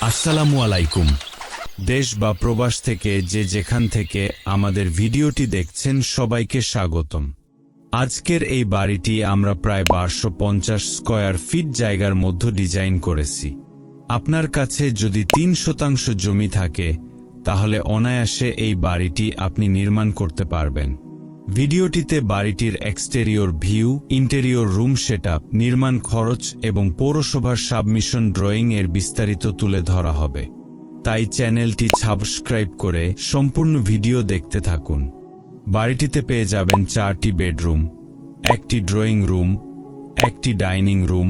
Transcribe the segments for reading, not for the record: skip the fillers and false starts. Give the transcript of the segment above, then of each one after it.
আসসালামু আলাইকুম। দেশ বা প্রবাস থেকে যেখান থেকে আমাদের ভিডিওটি দেখছেন সবাইকে স্বাগতম। আজকের এই বাড়িটি আমরা প্রায় 1250 স্কয়ার ফিট জায়গার মধ্যে ডিজাইন করেছি। আপনার কাছে যদি 3% জমি থাকে তাহলে অনায়াসে এই বাড়িটি আপনি নির্মাণ করতে পারবেন। ভিডিওটিতে বাড়িটির exterior view, interior room setup, নির্মাণ খরচ এবং পৌরসভার সাবমিশন ড্রয়িং এর বিস্তারিত তুলে ধরা হবে। তাই চ্যানেলটি সাবস্ক্রাইব করে সম্পূর্ণ ভিডিও দেখতে থাকুন। বাড়িটিতে পেয়ে যাবেন 4টি বেডরুম, একটি ড্রয়িং রুম, একটি ডাইনিং রুম,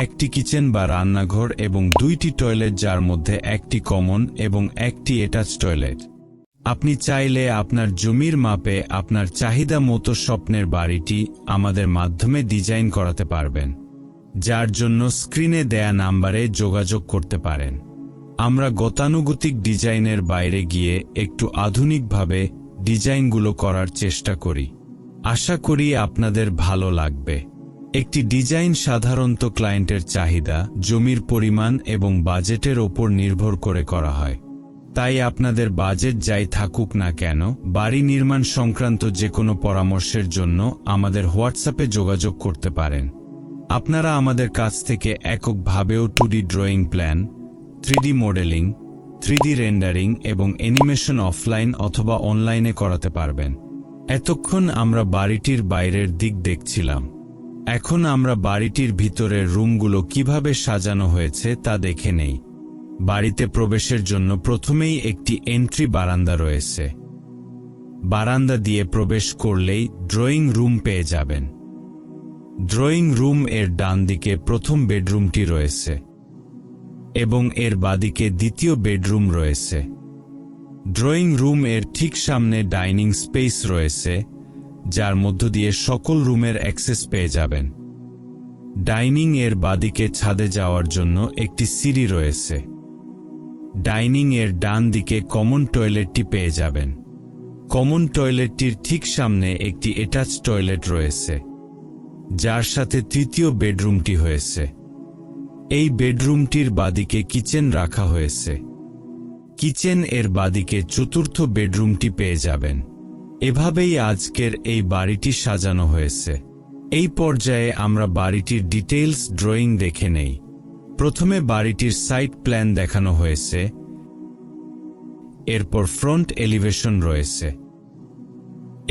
একটি কিচেন বা রান্নাঘর এবং 2টি টয়লেট, যার মধ্যে একটি কমন এবং একটি অ্যাটাচ টয়লেট। আপনি চাইলে আপনার জমির মাপে আপনার চাহিদা মতো স্বপ্নের বাড়িটি আমাদের মাধ্যমে ডিজাইন করাতে পারবেন, যার জন্য স্ক্রিনে দেয়া নাম্বারে যোগাযোগ করতে পারেন। আমরা গতানুগতিক ডিজাইনের বাইরে গিয়ে একটু আধুনিকভাবে ডিজাইনগুলো করার চেষ্টা করি। আশা করি আপনাদের ভালো লাগবে। একটি ডিজাইন সাধারণত ক্লায়েন্টের চাহিদা, জমির পরিমাণ এবং বাজেটের ওপর নির্ভর করে করা হয়। তাই আপনাদের বাজেট যাই থাকুক না কেন, বাড়ি নির্মাণ সংক্রান্ত যে কোনো পরামর্শের জন্য আমাদের হোয়াটসঅ্যাপে যোগাযোগ করতে পারেন। আপনারা আমাদের কাছ থেকে এককভাবেও 2D drawing plan, 3D modelling, 3D rendering এবং অ্যানিমেশন অফলাইন অথবা অনলাইনে করাতে পারবেন। এতক্ষণ আমরা বাড়িটির বাইরের দিক দেখছিলাম। এখন আমরা বাড়িটির ভিতরের রুমগুলো কিভাবে সাজানো হয়েছে তা দেখে নেই। বাড়িতে প্রবেশের জন্য প্রথমেই একটি এন্ট্রি বারান্দা রয়েছে। বারান্দা দিয়ে প্রবেশ করলেই ড্রয়িং রুম পেয়ে যাবেন। ড্রয়িং রুম এর ডান দিকে প্রথম বেডরুমটি রয়েছে এবং এর বাদিকে দ্বিতীয় বেডরুম রয়েছে। ড্রয়িং রুম এর ঠিক সামনে ডাইনিং স্পেস রয়েছে, যার মধ্য দিয়ে সকল রুমের অ্যাক্সেস পেয়ে যাবেন। ডাইনিং এর বাদিকে ছাদে যাওয়ার জন্য একটি সিঁড়ি রয়েছে। ডাইনিং এর ডান দিকে কমন টয়লেটটি পেয়ে যাবেন। কমন টয়লেটটির ঠিক সামনে একটি অ্যাটাচ টয়লেট রয়েছে, যার সাথে তৃতীয় বেডরুমটি হয়েছে। এই বেডরুমটির বাদিকে কিচেন রাখা হয়েছে। কিচেন এর বাদিকে চতুর্থ বেডরুমটি পেয়ে যাবেন। এভাবেই আজকের এই বাড়িটি সাজানো হয়েছে। এই পর্যায়ে আমরা বাড়িটির ডিটেইলস ড্রয়িং দেখে নেই। প্রথমে বাড়িটির সাইট প্ল্যান দেখানো হয়েছে, এরপর ফ্রন্ট এলিভেশন রয়েছে,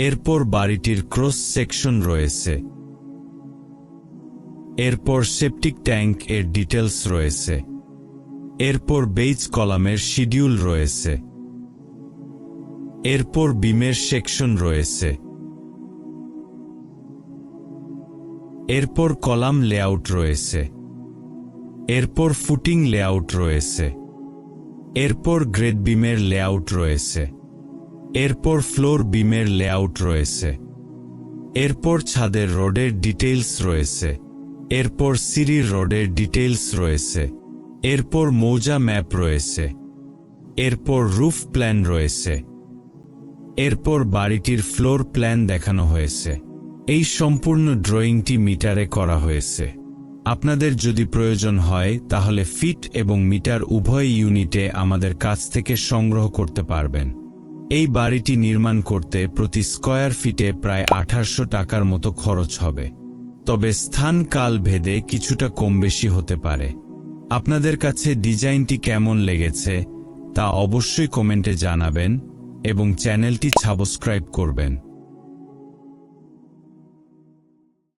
এরপর বাড়িটির ক্রস সেকশন রয়েছে, এরপর সেপটিক ট্যাঙ্ক এর ডিটেইলস রয়েছে, এরপর বেজ কলামের শিডিউল রয়েছে, এরপর বিমের সেকশন রয়েছে, এরপর কলাম লেআউট রয়েছে, এরপর ফুটিং লেআউট রয়েছে, এরপর গ্রেড বিমের লেআউট রয়েছে, এরপর ফ্লোর বিমের লেআউট রয়েছে, এরপর ছাদের রডের ডিটেইলস রয়েছে, এরপর সিঁড়ির রডের ডিটেইলস রয়েছে, এরপর মৌজা ম্যাপ রয়েছে, এরপর রুফ প্ল্যান রয়েছে, এরপর বাড়িটির ফ্লোর প্ল্যান দেখানো হয়েছে। এই সম্পূর্ণ ড্রয়িংটি মিটারে করা হয়েছে। আপনাদের যদি প্রয়োজন হয় তাহলে ফিট এবং মিটার উভয় ইউনিটে আমাদের কাছ থেকে সংগ্রহ করতে পারবেন। এই বাড়িটি নির্মাণ করতে প্রতি স্কয়ার ফিটে প্রায় 1800 টাকার মতো খরচ হবে, তবে স্থান কাল ভেদে কিছুটা কম বেশি হতে পারে। আপনাদের কাছে ডিজাইনটি কেমন লেগেছে তা অবশ্যই কমেন্টে জানাবেন এবং চ্যানেলটি সাবস্ক্রাইব করবেন।